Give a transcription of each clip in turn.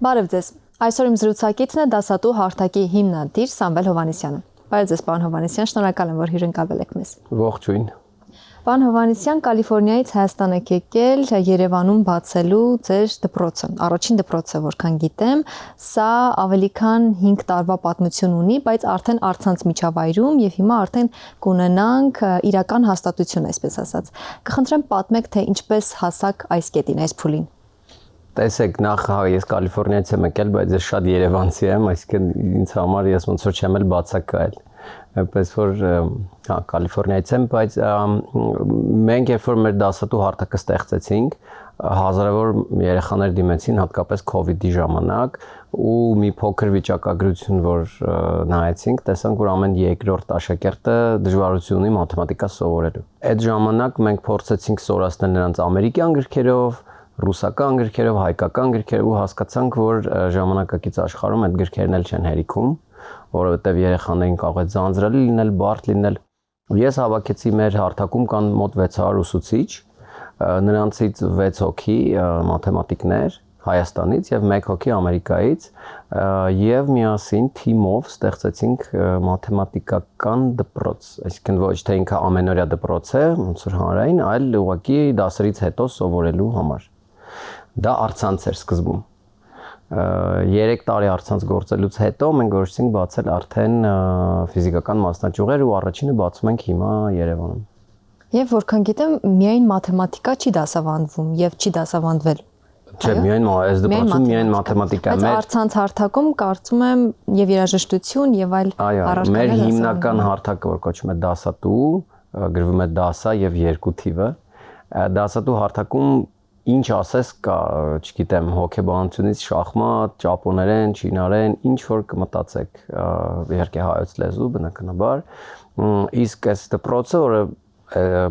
Բարև ձեզ։ Այսօր իմ զրուցակիցն է դասատու հարթակի հիմնադիր Սամվել Հովհաննիսյանը։ Բարև ձեզ, պարոն Հովհաննիսյան, շնորհակալ եմ, որ հյուրընկալվել եք մեզ։ Ողջույն։ Պարոն Հովհաննիսյան, Կալիֆոռնիայից Հայաստան եք եկել Երևանում բացելու ձեր դպրոցը, առաջին դպրոցը, որքան գիտեմ, սա ավելի քան 5 տարվա պատմություն ունի, բայց արդեն առցանց միջավայրում եւ հիմա արդեն կունենանք իրական հաստատություն, այսպես ասած։ Կխնդրեմ պատմեք, թե ինչպես հասաք այս կետին, այս փուլին։ Տեսեք, նախ ես Կալիֆոռնիայից եմ եկել, բայց ես շատ երևանցի եմ, այսինքն ինձ համար ես ոնց որ չեմ էլ բացակայել։ Այնպես որ Կալիֆոռնիայից եմ, բայց մենք երբ որ մեր դասատու հարթակը ստեղծեցինք, հազարավոր երեխաներ դիմեցին, հատկապես COVID-ի ժամանակ, ու մի փոքր վիճակագրություն, որ նայեցինք, տեսանք, որ ամեն երկրորդ աշակերտը դժվարություն ունի մաթեմատիկա սովորելու։ Այդ ժամանակ մենք փորձեցինք սորացնել նրանց ամերիկյան գրքերով, ռուսական գրքերով, հայկական գրքերով ու հասկացանք, որ ժամանակակից աշխարհում այդ գրքերն էլ չեն հերիքում, որովհետև երեխաներին կարող է ձանձրալի լինել, բարդ լինել։ Ես հավաքեցի մեր հարթակում կան մոտ 600 ուսուցիչ, նրանցից 6 հոգի մաթեմատիկներ Հայաստանից եւ 1 հոգի Ամերիկայից, եւ միասին թիմով ստեղծեցինք մաթեմատիկական դպրոց, այսինքն ոչ թե ինքը ամենօրյա դպրոց է, ոնց որ հանրային, այլ ուղղակի դասերից հետո սովորելու համար։ Դա առցանց էր սկզբում։ 3 տարի առցանց գործելուց հետո մենք որոշեցինք բացել արդեն ֆիզիկական մասնաճյուղեր ու առաջինը բացում ենք հիմա Երևանում։ Եվ որքան գիտեմ, միայն մաթեմատիկա չի դասավանդվում եւ չի դասավանդվել։ Չէ, միայն այս դպրոցում միայն մաթեմատիկա է։ Բայց առցանց հարթակում կարծում եմ եւ երաժշտություն եւ այլ առարկաներ։ Մեր հիմնական հարթակը, որ կոչվում է դասատու, գրվում է դասա եւ 2 թիվը։ Դասատու հարթակում ինչ ասես կա, չգիտեմ, հոգեբանությունից շախմատ, ճապոներեն, չինարեն, ինչ որ կմտածեք, իհարկե հայոց լեզու բնականաբար, իսկ այս դպրոցը, որը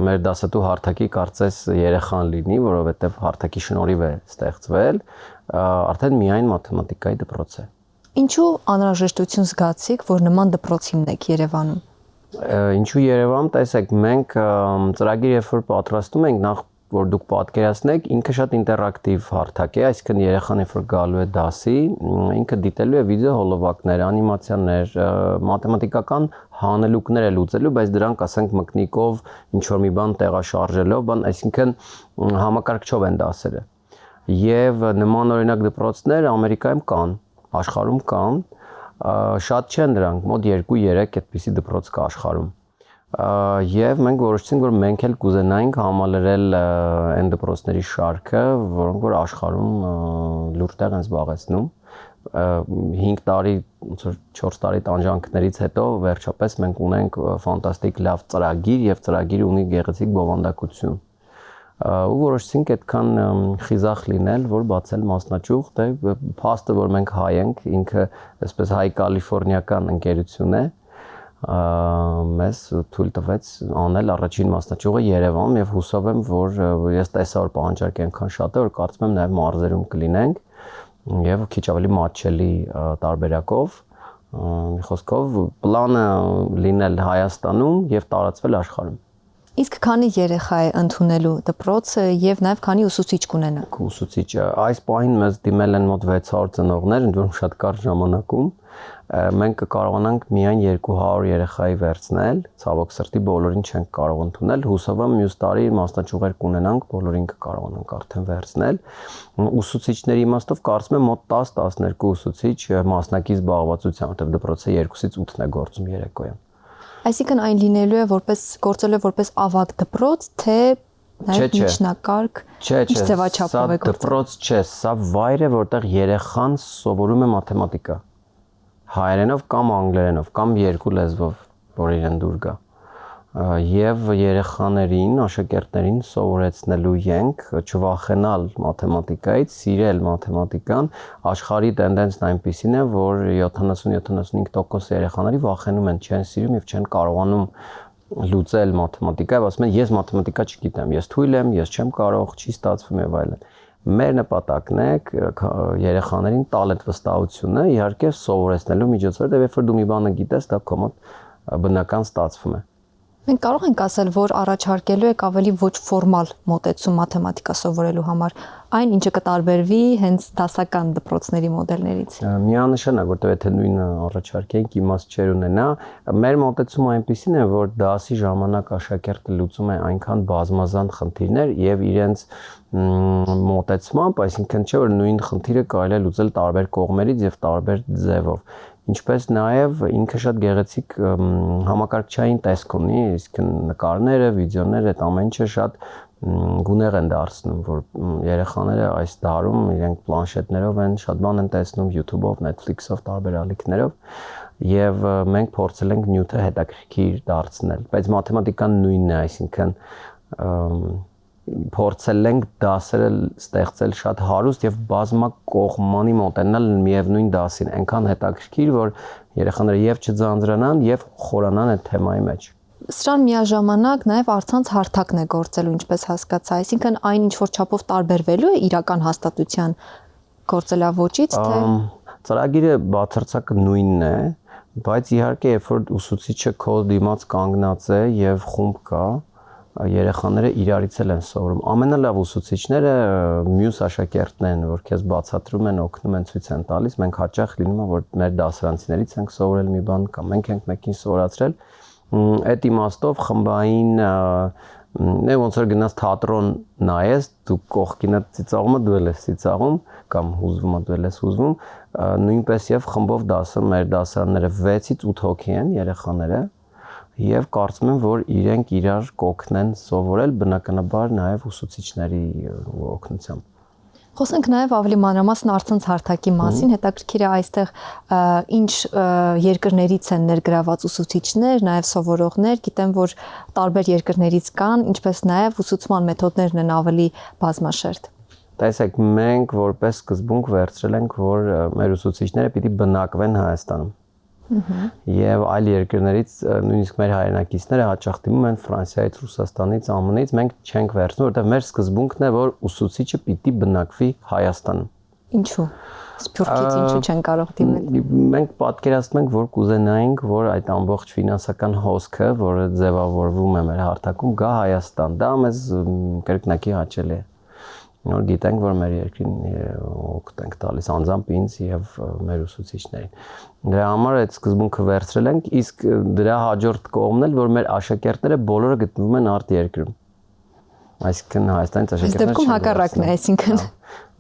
մեր դասատու հարթակի կարծես երեխան լինի, որովհետև հարթակի շնորհիվ է ստեղծվել, արդեն միայն մաթեմատիկայի դպրոց է։ Ինչու անհրաժեշտություն զգացիք, որ նման դպրոց հիմնեք Երևանում։ Ինչու Երևանում, տեսեք, մենք ծրագիր երբ որ պատրաստում ենք, նախ որ դուք պատկերացնեք, ինքը շատ ինտերակտիվ հարթակ է, այսինքն երեխան երբ որ գալու է դասի, ինքը դիտելու է վիդեո հոլովակներ, անիմացիաներ, մաթեմատիկական հանելուկներ է լուծելու, բայց դրանք ասենք մկնիկով ինչ որ մի բան տեղաշարժելով, այսինքն համակարգչով են դասերը։ Եվ նման օրինակ դպրոցներ Ամերիկայում կան, աշխարհում կան, շատ չեն դրանք, մոտ 2-3 այդպիսի դպրոց կա աշխարհում։ Եվ մենք որոշեցինք, որ մենք էլ կուզենայինք համալրել այն դպրոցների շարքը, որոնք որ աշխարհում լուրջ տեղ են զբաղեցնում։ 5 տարի, ոնց որ 4 տարի տանջանքներից հետո վերջապես մենք ունենք ֆանտաստիկ լավ ծրագիր եւ ծրագիրը ունի գեղեցիկ բովանդակություն։ Ու որոշեցինք այդքան խիզախ լինել, որ բացել մասնաճյուղ, դե փաստը, որ մենք հայ ենք, ինքը այսպես հայ-կալիֆոռնիական ընկերություն է, մեզ թույլ տվեց անել առաջին մասնաճյուղը Երևանում եւ հուսով եմ, որ ես տեսա, որ պահանջարկը այնքան շատ է, որ կարծում եմ նաեւ մարզերում կլինենք եւ քիչ ավելի մատչելի տարբերակով, մի խոսքով պլանը լինել Հայաստանում եւ տարածվել աշխարհում։ Իսկ քանի երեխա է ընդունելու դպրոցը եւ նաեւ քանի ուսուցիչ կունենաք։ Ուսուցիչը այս պահին մեզ դիմել են մոտ 600 ծնողներ, ընդ որում շատ կարճ ժամանակում։ Մենք կկարողանանք միայն 200 երեխայի վերցնել, ցավոք սրտի բոլորին չենք կարող ընդունել, հուսով եմ մյուս տարի մասնաճյուղեր կունենանք, բոլորին կկարողանանք արդեն վերցնել։ Ուսուցիչների իմաստով կարծում եմ մոտ 10-12 ուսուցիչ մասնակից զբաղվածությամբ, որտեղ դպրոցը 2-ից 8-ն է գործում երեկոյան։ Այսինքն այն լինելու է որպես գործելու է որպես ավագ դպրոց, թե նաև միջնակարգ, ինչ ձևաչափով է գործում։ Սա դպրոց չէ, սա վայր է, որտեղ երեխան սովորում է մաթեմատիկա։ Հայերենով կամ անգլերենով կամ 2 լեզվով, որ իրեն դուր գա։ Եվ երեխաներին, աշակերտներին սովորեցնելու ենք չվախենալ մաթեմատիկայից, սիրել մաթեմատիկան, աշխարհի տենդենսն այնպիսին է, որ 70-75% երեխաների վախենում են, չեն սիրում եւ չեն կարողանում լուծել մաթեմատիկա, եւ ասում են ես մաթեմատիկա չգիտեմ, ես թույլ եմ, ես չեմ կարող, չի ստացվում եւ այլն։ Մեր նպատակն է երեխաներին տալ այդ վստահությունը, իհարկե սովորեցնելու միջոցով, որտեղ երբ որ դու մի բանը գիտես, դա քո մոտ բնական ստացվում է։ Մենք կարող ենք ասել, որ առաջարկելու եք ավելի ոչ ֆորմալ մոտեցում մաթեմատիկա սովորելու համար, այն ինչը կտարբերվի հենց դասական դպրոցների մոդելներից։ Միանշանակ, որտեղ եթե նույնը առաջարկենք, իմաստ չեր ունենա, մեր մոտեցումը այնպեսին է, որ դասի ժամանակ աշակերտը լուծում է այնքան բազմազան խնդիրներ եւ իրենց մոտեցմամբ, այսինքն չէ որ նույն խնդիրը կարելի է լուծել տարբեր կողմերից եւ տարբեր ձևով։ Ինչպես նաև ինքը շատ գեղեցիկ համակարգչային տեսք ունի, իսկ նկարները, վիդեոները, այդ ամեն ինչը շատ գունեղ են դարձնում, որ երեխաները այս դարում իրենք պլանշետներով են, շատ բան են տեսնում YouTube-ով, Netflix-ով, տարբեր ալիքներով, եւ մենք փորձել ենք նյութը հետաքրքիր դարձնել, բայց մաթեմատիկան նույնն է, այսինքն փորձել ենք դասերը ստեղծել շատ հարուստ եւ բազմակողմանի մոտենալ միևնույն դասին, այնքան հետաքրքիր, որ երեխաները եւ չձանձրանան եւ խորանան այդ թեմայի մեջ։ Սրան միաժամանակ նաև առցանց հարթակն է գործելու, ինչպես հասկացա, այսինքն այն ինչ որ չափով տարբերվելու է իրական հաստատության գործելավոճից, թե ծրագիրը բացարձակ նույնն է, բայց իհարկե երբ որ ուսուցիչը քո դիմաց կանգնած է եւ խումբ կա, երեխաները իրարից են սովորում։ Ամենալավ ուսուցիչները մյուս աշակերտներն են, որ քեզ բացատրում են, օգնում են, ցույց են տալիս, մենք հաճախ լինում է, որ մեր դասարանցիներից ենք սովորել մի բան կամ մենք ենք մեկին սովորացրել։ Այդ իմաստով խմբային ոնց որ գնաց թատրոն նայես, դու կողքինը ծիծաղումը դու ես ծիծաղում կամ հուզվում դու ես հուզվում, նույնպես եւ խմբով դասը մեր դասարանները 6-ից 8 հոգի են երեխաները եւ կարծում եմ, որ իրենք իրար կօգնեն սովորել բնականաբար նաեւ ուսուցիչների օգնությամբ։ Խոսենք նաև ավելի մանրամասն առցանց հարթակի մասին, հետաքրքիր է այստեղ ինչ երկրներից են ներգրաված ուսուցիչներ, նաև սովորողներ, գիտեմ, որ տարբեր երկրներից կան, ինչպես նաև ուսուցման մեթոդներն են ավելի բազմաշերտ։ Տեսեք, մենք որպես սկզբունք վերցրել ենք, որ մեր ուսուցիչները պիտի բնակվեն Հայաստանում։ Եվ այլ երկրներից նույնիսկ մեր հայրենակիցները հաճախ դիմում են Ֆրանսիայից, Ռուսաստանից, ԱՄՆ-ից, մենք չենք վերցնում, որովհետև մեր սկզբունքն է, որ ուսուցիչը պիտի բնակվի Հայաստանում։ Ինչու՞։ Սփյուռքից ինչու չեն կարող դիմել։ Մենք պատկերացնում ենք, որ կուզենայինք, որ այդ ամբողջ ֆինանսական հոսքը, որը ձևավորվում է մեր հարթակում, գա Հայաստան։ Դա մեզ կրկնակի հաճելի է։ Նոր գիտենք, որ մեր երկրին օգուտ ենք տալիս անձամբ ինձ եւ մեր ուսուցիչներին։ Դրա համար այդ սկզբունքը վերցրել ենք, իսկ դրա հաջորդ կողմն էլ, որ մեր աշակերտները բոլորը գտնվում են արտերկրում։ Այսինքն Հայաստանից աշակերտները։ Այս դեպքում հակառակն է, այսինքն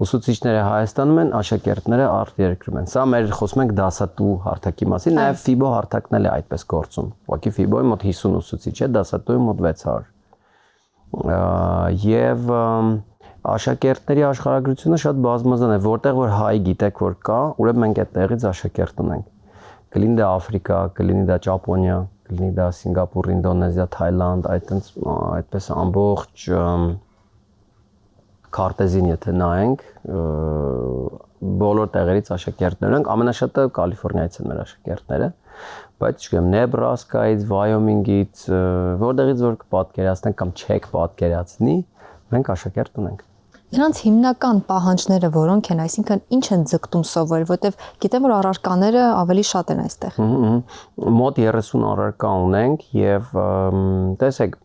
ուսուցիչները Հայաստանում են, աշակերտները արտերկրում են։ Սա մեր խոսում ենք դասատու հարթակի մասին, նաեւ FIBO հարթակն էլ է այդպես գործում։ Ուղղակի FIBO-ի մոտ 50 ուսուցիչ է, դասատուի մոտ 600։ Եվ աշակերտների աշխարհագրությունը շատ բազմազան է, որտեղ որ հայ գիտեք որ կա, ուրեմն մենք այդ տեղից աշակերտ ունենք։ Կլինի դա Աֆրիկա, կլինի դա Ճապոնիա, կլինի դա Սինգապուր, Ինդոնեզիա, Թայլանդ, այդպես ամբողջ քարտեզին եթե նայենք, բոլոր տեղերից աշակերտներ ունենք, ամենաշատը Կալիֆոռնիայից են մեր աշակերտները, բայց չգիտեմ Նեբրասկայից, Վայոմինգից, որտեղից որ կպատկերացնենք կամ չեք պատկերացնի, մենք աշակերտ ունենք։ Նրանց հիմնական պահանջները որոնք են, այսինքն ինչ են ձգտում սովորել, որտեվ գիտեմ որ առարկաները ավելի շատ են այստեղ։ Մոտ 30 առարկա ունենք եւ տեսեք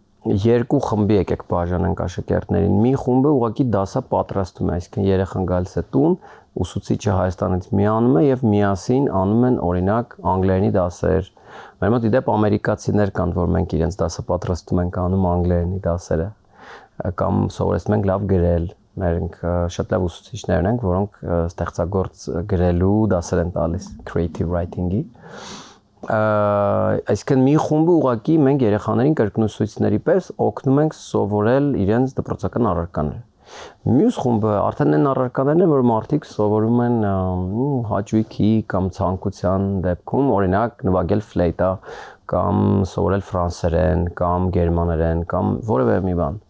երկու խմբի եկեք բաժանենք աշակերտներին։ Մի խումբը ուղղակի դասա պատրաստում է, այսինքն երեխան գալիս է տուն, ուսուցիչը Հայաստանից միանում է եւ միասին անում են օրինակ անգլերենի դասեր։ Մեր մոտ իդեպ ամերիկացիներ կան, որ մենք իրենց դասը պատրաստում ենք անում անգլերենի դասերը կամ սովորեցնում ենք լավ գրել։ Մենք շատ լավ ուսուցիչներ ունենք, որոնք ստեղծագործ գրելու դասեր են տալիս creative writing-ի։ Այսինքն մի խումբը ուղղակի մենք երեխաներին կրկնուսույցների պես օգնում ենք սովորել իրենց դպրոցական առարկաները։ Մյուս խումբը արդեն այն առարկաներն են, որ մարդիկ սովորում են հաճույքի կամ ցանկության դեպքում, օրինակ նվագել ֆլեյտա կամ սովորել ֆրանսերեն կամ գերմաներեն կամ որևէ մի բան։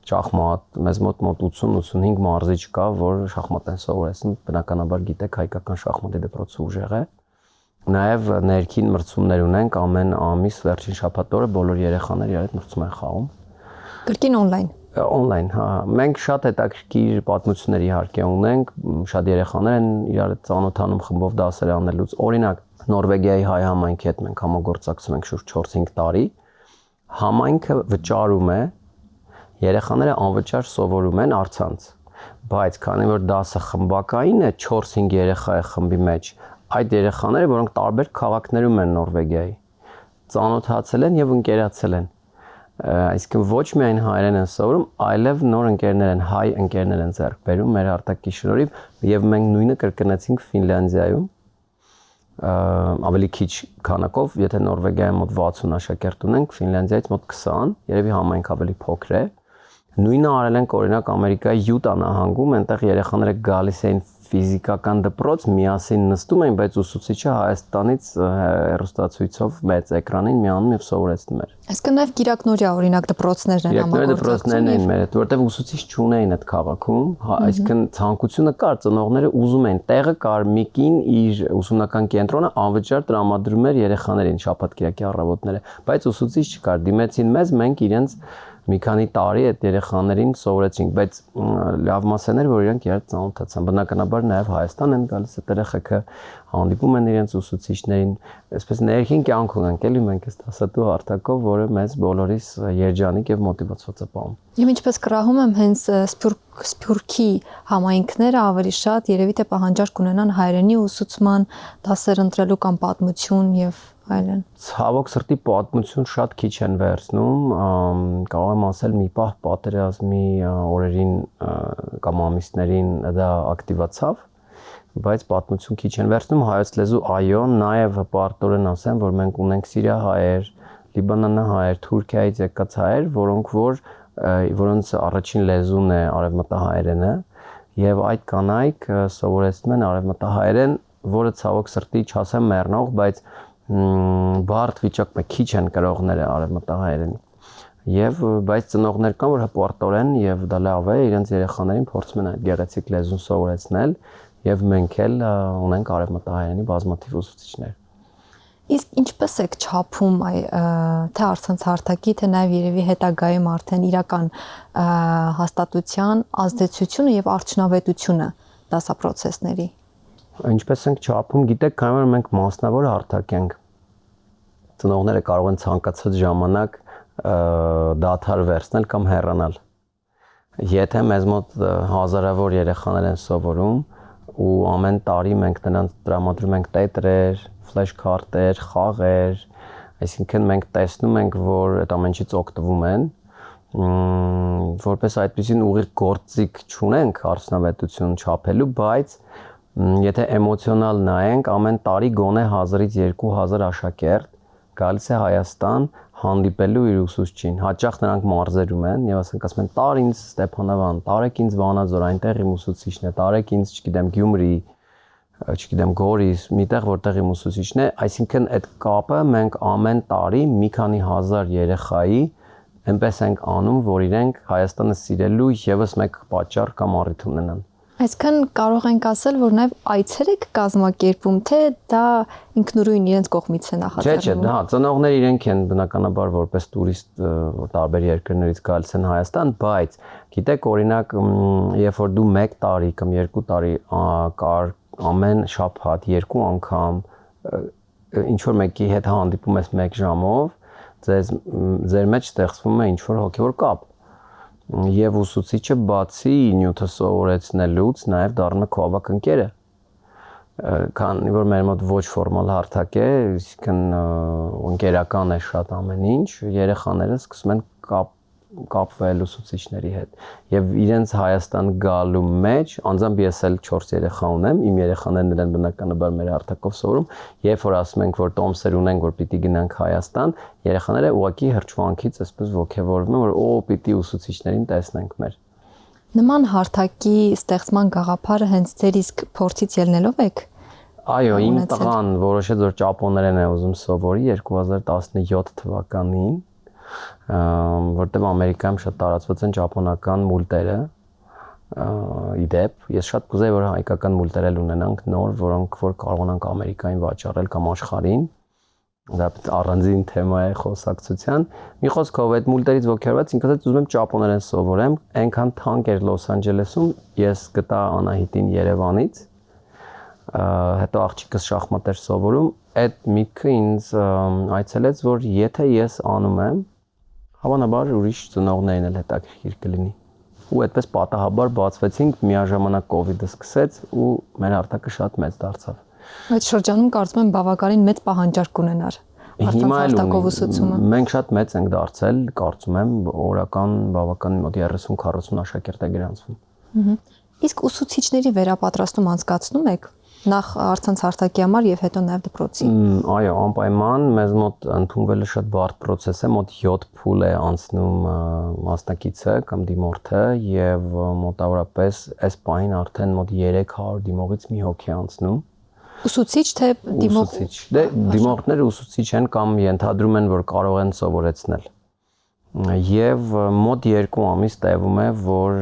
Շախմատ, մեզ մոտ 80-85 մարզիչ կա, որ շախմատ են սովորեցնում, բնականաբար գիտեք հայկական շախմատի դպրոցը ուժեղ է։ Նաև ներքին մրցումներ ունենք, ամեն ամիս վերջին շաբաթ օրը բոլոր երեխաները իրար հետ մրցում են խաղում։ Կրկին օնլայն։ Օնլայն, հա։ Մենք շատ հետաքրքիր պատմություններ իհարկե ունենք, շատ երեխաներ են իրար հետ ծանոթանում խմբով դասեր անելուց։ Օրինակ Նորվեգիայի հայ համայնքի հետ մենք համագործակցում ենք շուրջ 4-5 տարի։ Համայնքը վճարում է, երեխաները անվճար սովորում են առցանց, բայց քանի որ դասը խմբակային է 4-5 երեխայի խմբի մեջ, այդ երեխաները, որոնք տարբեր քաղաքներում են Նորվեգիայի, ծանոթացել են եւ ընկերացել են։ Այսինքն ոչ միայն հայերեն են սովորում, այլև նոր ընկերներ են, հայ ընկերներ են ձեռք բերում մեր արտակի շնորհիվ եւ մենք նույնը կրկնեցինք Ֆինլանդիայում ավելի քիչ քանակով, եթե Նորվեգիայում մոտ 60 աշակերտ ունենք, Ֆինլանդիայից մոտ 20, երևի համայնք ավելի փոքր է։ Նույնը արել ենք օրինակ Ամերիկայի Յուտա նահանգում, այնտեղ երեխաները գալիս էին ֆիզիկական դպրոց, միասին նստում էին, բայց ուսուցիչը Հայաստանից հեռուստացույցով մեծ էկրանին միանում եւ սովորեցնում էր։ Այսինքն նաեւ Կիրակնորյա օրինակ դպրոցներն են դպրոցներն են մեր հետ, որտեղ ուսուցիչ չունեին այդ քաղաքում, այսինքն ցանկությունը կար, ծնողները ուզում էին, տեղը կար, մի կին իր ուսումնական կենտրոնը անվճար տրամադրում էր երեխաներին շաբաթ-կիրակի առավոտները, բայց ուսուցիչ չկար, դիմեցին մեզ, մենք իրենց մի քանի տարի այդ երեխաներին սովորեցինք, բայց լավ մասն էր, որ իրենք իրար ծանոթացան։ Բնականաբար նաև Հայաստան են գալիս այդ երեխեքը, հանդիպում են իրենց ուսուցիչներին, այսպես ներքին կյանք ունենք, էլի մենք այս դասատու հարթակով, որը մեզ բոլորիս երջանիկ եւ մոտիվացված է պահում։ Եվ ինչպես կրահում եմ, հենց Սփյուռքի համայնքները ավելի շատ երևի թե պահանջարկ ունենան հայերենի ուսուցման, դասեր ընտրելու կամ պատմություն եւ այլն։ Ցավոք սրտի պատմություն շատ քիչ են վերցնում, կարող եմ ասել մի պահ պատերազմի օրերին կամ ամիսներին դա ակտիվացավ, բայց պատմություն քիչ են վերցնում, հայոց լեզու այո, նաև պարտորեն ասեմ, որ մենք ունենք սիրիահայեր, լիբանանահայեր, Թուրքիայից եկած հայեր, որոնց առաջին լեզուն է արևմտահայերենը, եւ այդ կանայք սովորեցնում են արևմտահայերեն, որը ցավոք սրտի չասեմ մեռնող, բայց բարդ վիճակում է, քիչ են կրողները արևմտահայերենի։ Եվ բայց ծնողներ կան, որ հպարտորեն եւ դա լավ է, իրենց երեխաներին փորձում են այդ գեղեցիկ լեզուն սովորեցնել եւ մենք էլ ունենք արևմտահայերենի բազմաթիվ ուսուցիչներ։ Իսկ ինչպես եք չափում թե առցանց հարթակի, թե նաեւ երևի հետագայում արդեն իրական հաստատության ազդեցությունը եւ արդյունավետությունը դասապրոցեսների։ Ինչպես ենք չափում, գիտեք, քանի որ մենք մասնավոր հարթակ ենք, ծնողները կարող են ցանկացած ժամանակ դադար վերցնել կամ հեռանալ։ Եթե մեզ մոտ հազարավոր երեխաներ են սովորում ու ամեն տարի մենք նրանց տրամադրում ենք տետրեր, ֆլեշքարտեր, խաղեր, այսինքն մենք տեսնում ենք, որ այդ ամենից օգտվում են, որպես այդպեսին ուղիղ գործիք չունենք արդյունավետություն չափելու, բայց եթե էմոցիոնալ նայենք, ամեն տարի գոնե 1000-ից 2000 աշակերտ գալիս է Հայաստան հանդիպելու իր ուսուցչին։ Հաճախ նրանք մարզերում են եւ ասում են տար ինձ Ստեփանավան, տարեք ինձ Վանաձոր, այնտեղ իմ ուսուցիչն է, տարեք ինձ, չգիտեմ, Գյումրի, չգիտեմ, Գորիս, միտեղ որտեղ իմ ուսուցիչն է, այսինքն այդ կապը մենք ամեն տարի մի քանի հազար երեխայի այնպես ենք անում, որ իրենք Հայաստանը սիրելու եւս մեկ պատճառ կամ առիթ ունենան։ Այսքան կարող ենք ասել, որ նաև այցեր եք կազմակերպում, թե դա ինքնուրույն իրենց կողմից է նախաձեռնվում։ Չէ, ծնողները իրենք են բնականաբար որպես տուրիստ տարբեր երկրներից գալիս են Հայաստան, բայց գիտեք, օրինակ, երբ որ դու 1 տարի կամ 2 տարի ամեն շաբաթ 2 անգամ ինչ որ մեկի հետ հանդիպում ես 1 ժամով, ձեր մեջ ստեղծվում է ինչ որ հոգևոր կապ։ Եվ ուսուցիչը բացի նյութը սովորեցնելուց նաև դառնում է քո ավագ ընկերը, քանի որ մեր մոտ ոչ ֆորմալ հարթակ է, այսինքն ընկերական է շատ ամեն ինչ, երեխաները սկսում են կապվել ուսուցիչների հետ եւ իրենց Հայաստան գալու մեջ, անձամբ ես էլ 4 երեխա ունեմ, իմ երեխաներն են բնականաբար մեր հարթակով սովորում, երբ որ ասում ենք, որ տոմսեր ունենք, որ պիտի գնանք Հայաստան, երեխաները ուղղակի հրճվանքից այսպես ոգևորվում են, որ պիտի ուսուցիչներին տեսնենք մեր։ Նման հարթակի ստեղծման գաղափարը հենց ձեր իսկ փորձից ելնելով եք։ Այո, իմ տղան որոշեց, որ ճապոներեն է ուզում սովորի 2017 թվականին, որտեղ Ամերիկայում շատ տարածված են ճապոնական մուլտերը, իդեպ, ես շատ կուզեի, որ հայկական մուլտեր էլ ունենանք նոր, որոնք որ կարողանանք Ամերիկային վաճառել կամ աշխարհին, դա առանձին թեմա է խոսակցության, մի խոսքով այդ մուլտերից ոգևորված ինքս էլ ուզում եմ ճապոներեն սովորեմ, այնքան թանկ էր Լոս Անջելեսում, ես գտա Անահիտին Երևանից, հետո աղջիկս շախմատ էր սովորում, այդ միտքը ինձ այցելեց, որ եթե ես անում եմ, Հավանաբար ուրիշ ծնողներին էլ հետաքրքիր կլինի։ Ու այդպես պատահաբար բացվեցինք, միաժամանակ կոവിഡ്ը սկսեց ու մեր հարթակը շատ մեծ դարձավ։ Այդ շրջանում կարծում եմ բավականին մեծ պահանջարկ կունենար Հիմա էլ հարթակով ուսուցումը։ մենք շատ մեծ ենք դարձել, կարծում եմ, օրական բավական մոտ 30-40 աշակերտ է գրանցվում։ Իսկ ուսուցիչների վերապատրաստում անցկացնում եք նախ առցանց հարթակի համար եւ հետո նաեւ դպրոցի։ Այո, անպայման մեզ մոտ ընդունվելը շատ բարդ process է, մոտ 7 փուլ է անցնում մասնակիցը կամ դիմորդը եւ մոտավորապես այս պահին արդեն մոտ 300 դիմողից մի հոգի է անցնում։ Ուսուցիչ թե դիմող։ Ուսուցիչ։ Դե դիմորդները ուսուցիչ են կամ ենթադրում են, որ կարող են սովորեցնել։ Եվ մոտ 2 ամիս տևում է, որ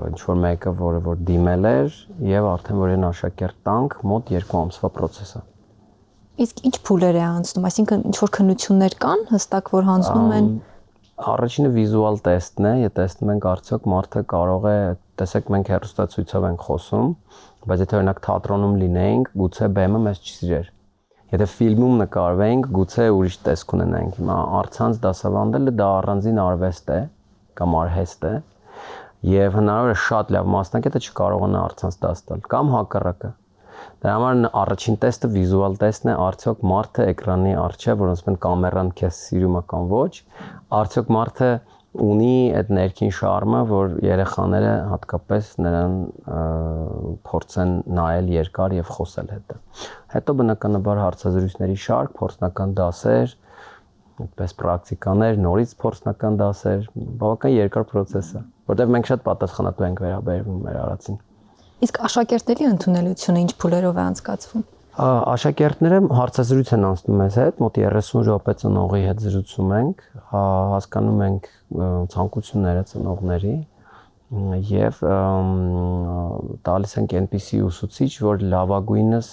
ինչ որ մեկը, որ դիմել էր եւ արդեն որ են աշակերտ տանք, մոտ 2 ամսվա process է։ Իսկ ինչ փուլեր է անցնում, այսինքն ինչ որ քննություններ կան հստակ, որ հանձնում են։ Առաջինը վիզուալ տեստն է, եթե տեսնում ենք արդյոք մարդը կարող է, տեսեք մենք հեռուստացույցով ենք խոսում, բայց եթե օրինակ թատրոնում լինեինք, գուցե բեմը մեզ չսիրեր։ Եթե ֆիլմում նկարվեինք, գուցե ուրիշ տեսք ունենայինք։ Հիմա առցանց դասավանդելը դա առանձին արվեստ է կամ արհեստ է, եւ հնարավոր է շատ լավ մասնակետը չկարողանա առցանց դաս տալ կամ հակառակը։ Դրա համար առաջին տեստը վիզուալ տեստն է, արդյոք մարդը էկրանի առջև, որ ասում են կամերան քեզ սիրում է կամ ոչ, արդյոք մարդը ունի այդ ներքին շարմը, որ երեխաները հատկապես նրան փորձեն նայել երկար եւ խոսել հետը։ Հետո բնականաբար հարցազրույցների շարք, փորձնական դասեր, այդպես պրակտիկաներ, նորից փորձնական դասեր, բավական երկար process է, որտեղ մենք շատ պատասխանատու ենք վերաբերվում մեր արածին։ Իսկ աշակերտների ընդունելությունը ինչ փուլերով է անցկացվում։ Աշակերտները հարցազրույց են անցնում մեզ հետ, մոտ 30 րոպե ծնողի հետ զրուցում ենք, հասկանում ենք ցանկությունները ծնողների եւ տալիս ենք այնպիսի ուսուցիչ, որ լավագույնս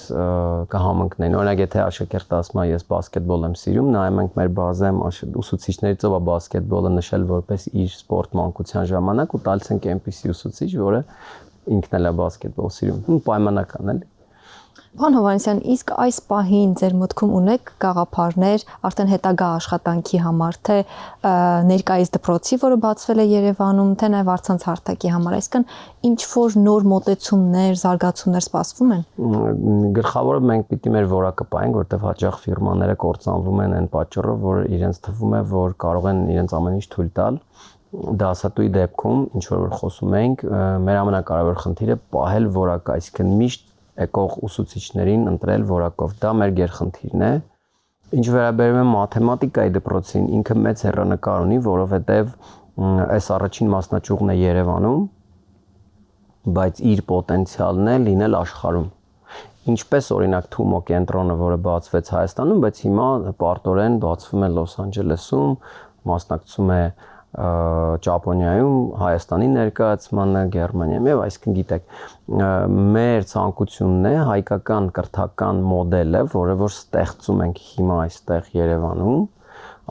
կհամընկնեն։ Օրինակ, եթե աշակերտը ասում է ես բասկետբոլ եմ սիրում, նայում ենք մեր բազեմ ուսուցիչներից ով է բասկետբոլը նշել որպես իր սպորտ մանկության ժամանակ ու տալիս ենք այնպիսի ուսուցիչ, որը ինքն էլ է բասկետբոլ սիրում, պայմանական էլի։ Պարոն Հովհաննիսյան, իսկ այս պահին ձեր մտքում ունեք գաղափարներ արդեն հետագա աշխատանքի համար, թե ներկայիս դպրոցի, որը բացվել է Երևանում, թե նաև առցանց հարթակի համար, այսինքն ինչ որ նոր մոտեցումներ, զարգացումներ սպասվում են։ Գլխավորը մենք պիտի մեր որակը պահենք, որտեղ հաճախ ֆիրմաները կործանվում են այն պատճառով, որ իրենց թվում է, որ կարող են իրենց ամեն ինչ թույլ տալ։ Դասատուի դեպքում, ինչ որ խոսում ենք, մեր ամենակարևոր խնդիրը պահել որակը, այսինքն միշտ եկող ուսուցիչներին ընտրել որակով, դա մեր գերխնդիրն է։ Ինչ վերաբերում է մաթեմատիկայի դպրոցին, ինքը մեծ հեռանկար ունի, որովհետև այս առաջին մասնաճյուղն է Երևանում, բայց իր պոտենցիալն է լինել աշխարհում։ Ինչպես օրինակ Թումո կենտրոնը, որը բացվեց Հայաստանում, բայց հիմա պարտորեն բացվում է Լոս Անջելեսում, մասնակցում է Ճապոնիայում, Հայաստանի ներկայացմանը, Գերմանիայում եւ այսինքն գիտեք, մեր ցանկությունն է հայկական կրթական մոդելը, որը որ ստեղծում ենք հիմա այստեղ Երևանում,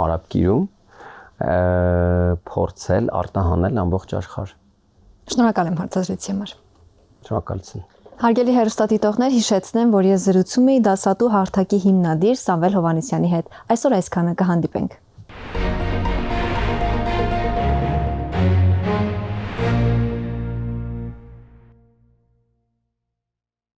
Արաբկիրում, փորձել արտահանել ամբողջ աշխարհ։ Շնորհակալ եմ հարցազրույցի համար։ Շնորհակալություն։ Հարգելի հեռուստադիտողներ, հիշեցնեմ, որ ես զրուցում էի դասատու հարթակի հիմնադիր Սամվել Հովհաննիսյանի հետ։ Այսօր այսքանը, կհանդիպենք։